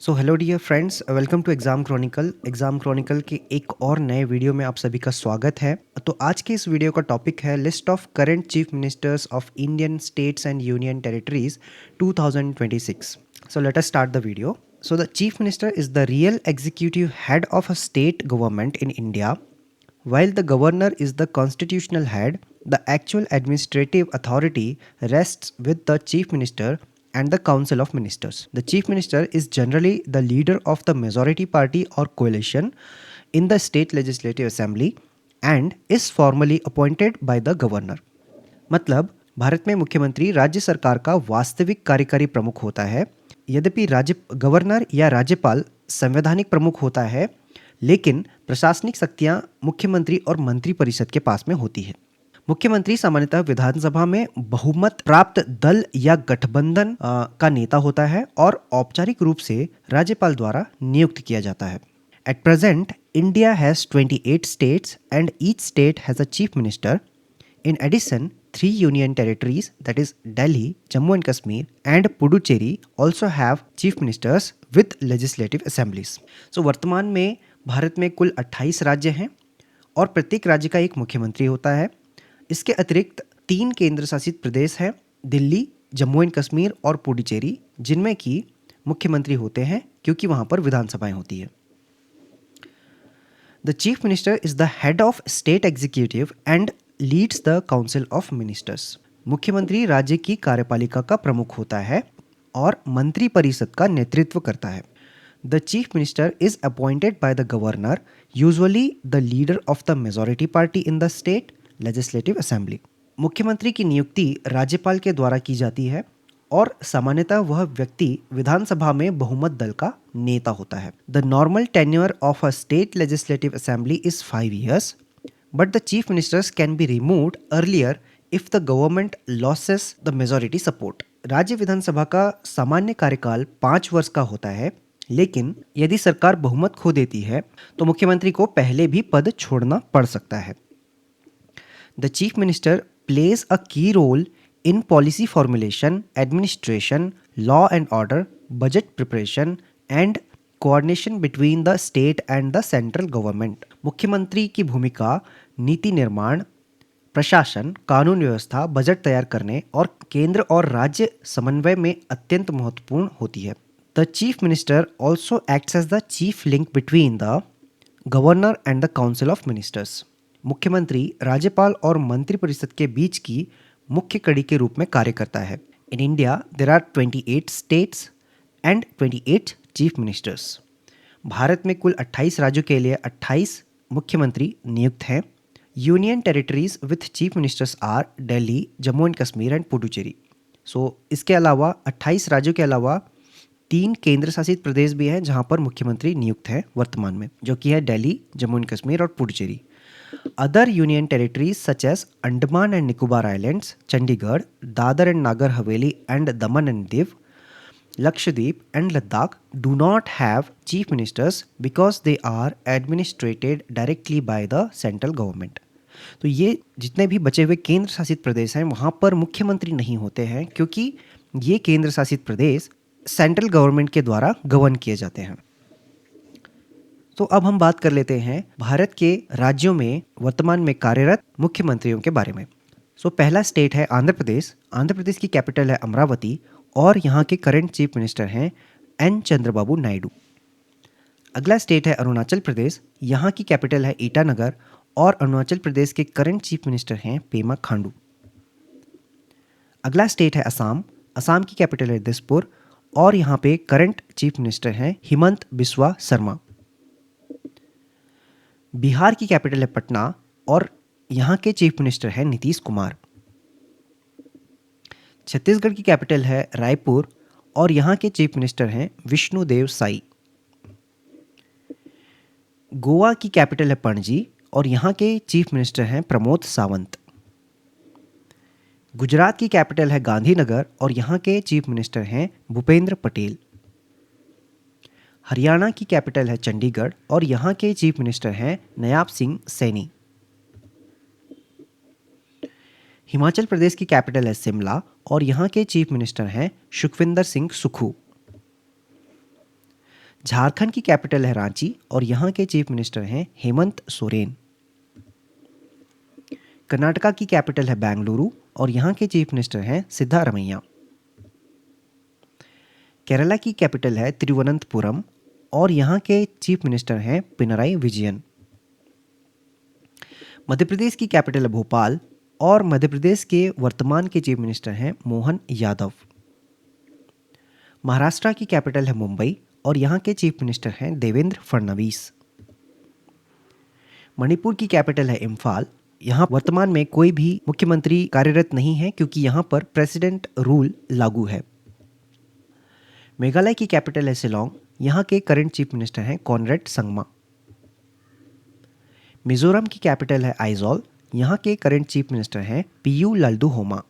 So hello dear friends, welcome to exam chronicle के एक और नए वीडियो में आप सभी का स्वागत है। तो आज के इस वीडियो का टॉपिक है list of current chief ministers of Indian states and union territories 2026। So let us start the video. So the chief minister is the real executive head of a state government in India, while the governor is the constitutional head. The actual administrative authority rests with the chief minister and the council of ministers. The chief minister is generally the leader of the majority party or coalition in the state legislative assembly and is formally appointed by the governor. मतलब भारत में मुख्यमंत्री राज्य सरकार का वास्तविक कार्यकारी प्रमुख होता है। यद्यपि राज्य गवर्नर या राज्यपाल संवैधानिक प्रमुख होता है, लेकिन प्रशासनिक शक्तियां मुख्यमंत्री और मंत्रिपरिषद के पास में होती है। मुख्यमंत्री सामान्यतः विधानसभा में बहुमत प्राप्त दल या गठबंधन का नेता होता है और औपचारिक रूप से राज्यपाल द्वारा नियुक्त किया जाता है। At present India has 28 states and each state has a chief minister. In addition, 3 union territories, that is Delhi, Jammu and Kashmir and Puducherry, also have chief ministers with legislative assemblies. So वर्तमान में भारत में कुल 28 राज्य हैं और प्रत्येक राज्य का एक मुख्यमंत्री होता है। इसके अतिरिक्त 3 केंद्र शासित प्रदेश हैं, दिल्ली, जम्मू एंड कश्मीर और पुडुचेरी, जिनमें कि मुख्यमंत्री होते हैं क्योंकि वहाँ पर विधानसभाएं होती है। The chief minister is the head of state executive and leads the council of ministers. मुख्यमंत्री राज्य की कार्यपालिका का प्रमुख होता है और मंत्री परिषद का नेतृत्व करता है. The chief minister is appointed by the governor, usually the leader of the majority party in the state legislative assembly. मुख्यमंत्री की नियुक्ति राज्यपाल के द्वारा की जाती है और सामान्यतः वह व्यक्ति विधानसभा में बहुमत दल का नेता होता है. The normal tenure of a state legislative assembly is 5 years. But the chief ministers can be removed earlier if the government loses the majority support. राज्य विधानसभा का सामान्य कार्यकाल 5 वर्ष का होता है, लेकिन यदि सरकार बहुमत खो देती है तो मुख्यमंत्री को पहले भी पद छोड़ना पड़ सकता है. The chief minister plays a key role in policy formulation, administration, law and order, budget preparation and coordination between the state and the central government. मुख्यमंत्री की भूमिका नीति निर्माण, प्रशासन, कानून व्यवस्था, बजट तैयार करने और केंद्र और राज्य समन्वय में अत्यंत महत्वपूर्ण होती है. The chief minister also acts as the chief link between the governor and the council of ministers. मुख्यमंत्री राज्यपाल और मंत्रिपरिषद के बीच की मुख्य कड़ी के रूप में कार्य करता है. In India there are 28 states and 28 chief ministers. भारत में कुल 28 राज्यों के लिए 28 मुख्यमंत्री नियुक्त हैं. Union territories with chief ministers are Delhi, Jammu and Kashmir and Puducherry. So इसके अलावा 28 राज्यों के अलावा 3 केंद्र शासित प्रदेश भी हैं जहां पर मुख्यमंत्री नियुक्त हैं वर्तमान में, जो कि है दिल्ली, जम्मू एंड कश्मीर और Puducherry. Other union territories such as Andaman and Nicobar islands, Chandigarh, Dadra and Nagar Haveli and Daman and Diu, Lakshadweep and Ladakh do not have chief ministers because they are administrated directly by the central government. तो ये जितने भी बचे हुए केंद्र शासित प्रदेश हैं वहाँ पर मुख्यमंत्री नहीं होते हैं क्योंकि ये केंद्र शासित प्रदेश सेंट्रल गवर्नमेंट के द्वारा गवर्न किए जाते हैं. तो अब हम बात कर लेते हैं भारत के राज्यों में वर्तमान में कार्यरत मुख्यमंत्रियों के बारे में. सो पहला स्टेट है आंध्र प्रदेश. आंध्र प्रदेश की कैपिटल है अमरावती और यहाँ के करंट चीफ मिनिस्टर हैं एन चंद्रबाबू नायडू. अगला स्टेट है अरुणाचल प्रदेश. यहाँ की कैपिटल है ईटानगर और अरुणाचल प्रदेश के करंट चीफ मिनिस्टर हैं पेमा खांडू. अगला स्टेट है असम. असम की कैपिटल है दिसपुर और यहाँ पे करंट चीफ मिनिस्टर हैं हिमंत बिस्वा शर्मा. बिहार की कैपिटल है पटना और यहाँ के चीफ मिनिस्टर हैं नीतीश कुमार. छत्तीसगढ़ की कैपिटल है रायपुर और यहाँ के चीफ मिनिस्टर हैं विष्णुदेव साई. गोवा की कैपिटल है पणजी और यहाँ के चीफ मिनिस्टर हैं प्रमोद सावंत. गुजरात की कैपिटल है गांधीनगर और यहाँ के चीफ मिनिस्टर हैं भूपेंद्र पटेल. हरियाणा की कैपिटल है चंडीगढ़ और यहाँ के चीफ मिनिस्टर हैं नयाब सिंह सैनी. हिमाचल प्रदेश की कैपिटल है शिमला और यहाँ के चीफ मिनिस्टर हैं सुखविंदर सिंह सुक्खू. झारखंड की कैपिटल है रांची और यहाँ के चीफ मिनिस्टर हैं हेमंत सोरेन। कर्नाटका की कैपिटल है बेंगलुरु और यहाँ के चीफ मिनिस्टर हैं सिद्धारमैया। केरला की कैपिटल है तिरुवनंतपुरम और यहाँ के चीफ मिनिस्टर हैं पिनराई विजयन। मध्य प्रदेश की कैपिटल है भोपाल और मध्य प्रदेश के वर्तमान के चीफ मिनिस्टर हैं मोहन यादव। महाराष्ट्र की कैपिटल है मुंबई और यहाँ के चीफ मिनिस्टर हैं देवेंद्र फडणवीस। मणिपुर की कैपिटल है इम्फाल। यहाँ वर्तमान में कोई भी मुख्यमंत्री कार्यरत नहीं है क्योंकि यहाँ पर प्रेसिडेंट रूल लागू है। मेघालय की कैपिटल है शिलोंग। यहाँ के करंट चीफ मिनिस्टर हैं कॉनरेड संगमा। मिजोरम की कैपिटल है आइजॉल। यहाँ के करंट चीफ मिनिस्टर हैं पीयू लाल्दुहोमा।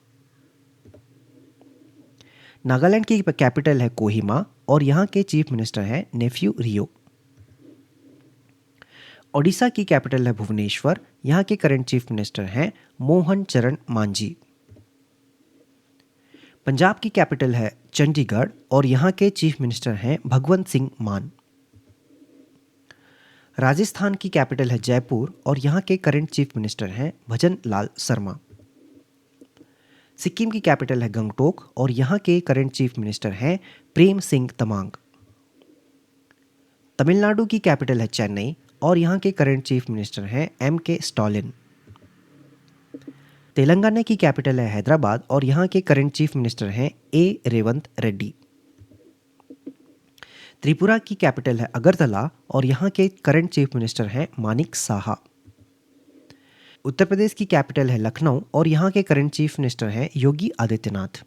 नागालैंड की कैपिटल है कोहिमा और यहाँ के चीफ मिनिस्टर हैं नेफ्यू रियो। ओडिशा की कैपिटल है भुवनेश्वर। यहाँ के करंट चीफ मिनिस्टर हैं मोहन चरण मांझी। पंजाब की कैपिटल है चंडीगढ़ और यहाँ के चीफ मिनिस्टर हैं भगवंत सिंह मान। राजस्थान की कैपिटल है जयपुर और यहाँ के करंट चीफ मिनिस्टर हैं भजन लाल शर्मा। सिक्किम की कैपिटल है गंगटोक और यहाँ के करंट चीफ मिनिस्टर हैं प्रेम सिंह तमांग। तमिलनाडु की कैपिटल है चेन्नई और यहाँ के करंट चीफ मिनिस्टर हैं M.K. स्टालिन। तेलंगाना की कैपिटल है हैदराबाद और यहाँ के करंट चीफ मिनिस्टर हैं A. रेवंत रेड्डी। त्रिपुरा की कैपिटल है अगरतला और यहाँ के करंट चीफ मिनिस्टर हैं मानिक साहा। उत्तर प्रदेश की कैपिटल है लखनऊ और यहाँ के करंट चीफ मिनिस्टर हैं योगी आदित्यनाथ।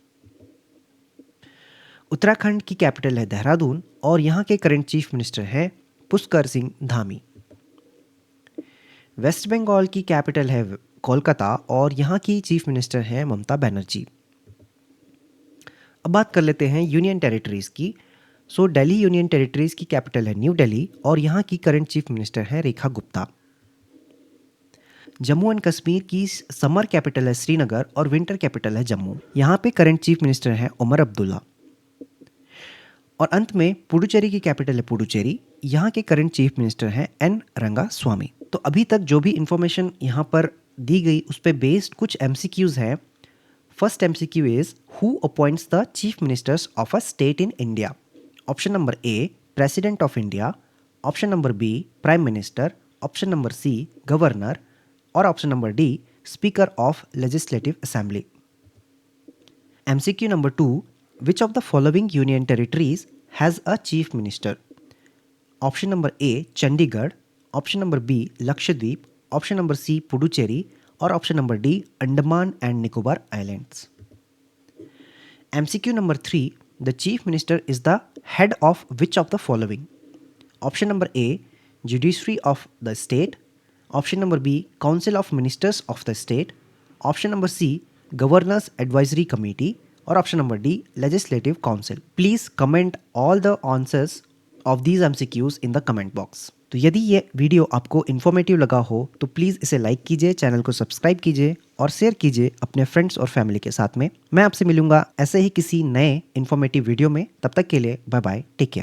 उत्तराखंड की कैपिटल है देहरादून और यहाँ के करंट चीफ मिनिस्टर हैं पुष्कर सिंह धामी। वेस्ट बंगाल की कैपिटल है कोलकाता और यहाँ की चीफ मिनिस्टर हैं ममता बनर्जी। अब बात कर लेते हैं यूनियन टेरिटरीज की। दिल्ली यूनियन टेरिटरीज की कैपिटल है न्यू दिल्ली और यहाँ की करंट चीफ मिनिस्टर हैं रेखा गुप्ता। जम्मू एंड कश्मीर की समर कैपिटल है श्रीनगर और विंटर कैपिटल है जम्मू। यहाँ पे करंट चीफ मिनिस्टर हैं उमर अब्दुल्ला। और अंत में पुडुचेरी की कैपिटल है पुडुचेरी। यहाँ के करंट चीफ मिनिस्टर हैं एन रंगास्वामी। तो अभी तक जो भी इंफॉर्मेशन यहाँ पर दी गई उस पर बेस्ड कुछ MCQs हैं। First MCQ is who appoints the chief ministers of a state in India. Option number A president of India, option number B prime minister, option number C governor और option number D speaker of legislative assembly. MCQ number 2 which of the following union territories has a chief minister. Option number A Chandigarh, option number B Lakshadweep, option number C Puducherry और option number D Andaman and Nicobar islands. MCQ number 3 the chief minister is the head of which of the following. Option number A judiciary of the state, option number B council of ministers of the state, option number C governor's advisory committee और option number D legislative council. Please comment all the answers of these MCQs in the comment box. तो यदि ये video आपको informative लगा हो तो please इसे like कीजिए, चैनल को सब्सक्राइब कीजिए और शेयर कीजिए अपने फ्रेंड्स और फैमिली के साथ में। मैं आपसे मिलूंगा ऐसे ही किसी नए इन्फॉर्मेटिव वीडियो में। तब तक के लिए बाय बाय, टेक केयर।